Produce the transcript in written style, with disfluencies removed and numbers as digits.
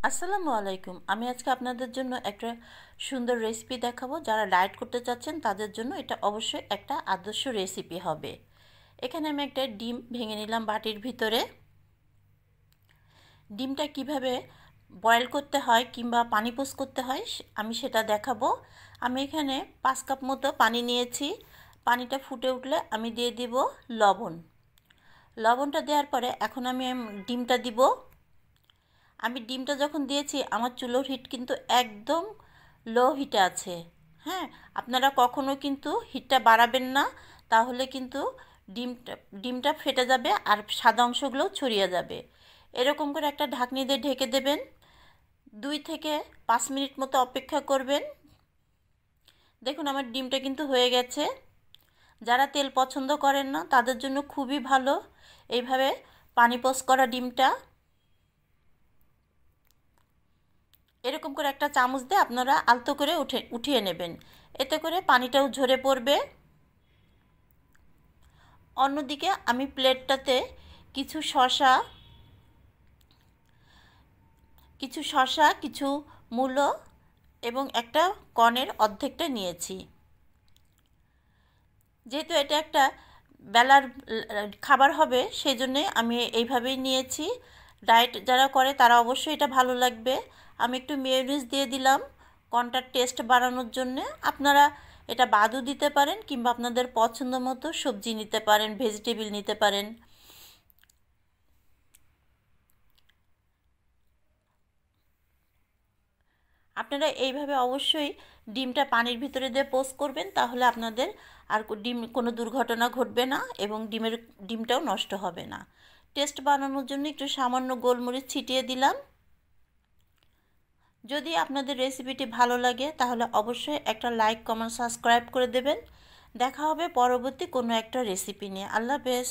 আসসালামু আলাইকুম। আমি আজকে আপনাদের জন্য একটা সুন্দর রেসিপি দেখাবো। যারা ডায়েট করতে চাচ্ছেন তাদের জন্য এটা অবশ্যই একটা আদর্শ রেসিপি হবে। এখানে আমি একটা ডিম ভেঙে নিলাম বাটির ভিতরে। ডিমটা কিভাবে বয়েল করতে হয় কিংবা পানি পোস্ট করতে হয় আমি সেটা দেখাবো। আমি এখানে 5 কাপ মতো পানি নিয়েছি। পানিটা ফুটে উঠলে আমি দিয়ে দিব লবণ। লবণটা দেওয়ার পরে এখন আমি ডিমটা দিব। আমি ডিমটা যখন দিয়েছি আমার চুলোর হিট কিন্তু একদম লো হিটে আছে। হ্যাঁ, আপনারা কখনো কিন্তু হিটটা বাড়াবেন না, তাহলে কিন্তু ডিমটা ডিমটা ফেটে যাবে আর সাদা অংশগুলো ছড়িয়ে যাবে। এরকম করে একটা ঢাকনি দিয়ে ঢেকে দেবেন। 2 থেকে 5 মিনিট মতো অপেক্ষা করবেন। দেখুন আমার ডিমটা কিন্তু হয়ে গেছে। যারা তেল পছন্দ করেন না তাদের জন্য খুবই ভালো এইভাবে পানি পোস্ট করা ডিমটা। এরকম করে একটা চামচ দিয়ে আপনারা আলতো করে উঠিয়ে নেবেন, এতে করে পানিটাও ঝরে পড়বে। অন্যদিকে আমি প্লেটটাতে কিছু শসা কিছু মূলো এবং একটা কর্নের অর্ধেকটা নিয়েছি। যেহেতু এটা একটা বেলার খাবার হবে সেই জন্যে আমি এইভাবেই নিয়েছি। ডায়েট যারা করে তারা অবশ্যই এটা ভালো লাগবে। আমি একটু মেয়োনিজ দিয়ে দিলাম কর্নটার টেস্ট বাড়ানোর জন্যে। আপনারা এটা বাদও দিতে পারেন কিংবা আপনাদের পছন্দ মতো সবজি নিতে পারেন, ভেজিটেবল নিতে পারেন। আপনারা এইভাবে অবশ্যই ডিমটা পানির ভিতরে দিয়ে পোস্ট করবেন, তাহলে আপনাদের আর কোনো দুর্ঘটনা ঘটবে না এবং ডিমটাও নষ্ট হবে না। টেস্ট বানানোর জন্য একটু সামান্য গোলমরিচ ছিটিয়ে দিলাম। যদি আপনাদের রেসিপিটি ভালো লাগে তাহলে অবশ্যই একটা লাইক, কমেন্ট, সাবস্ক্রাইব করে দেবেন। দেখা হবে পরবর্তী কোনো একটা রেসিপি নিয়ে। আল্লাহ হাফেজ।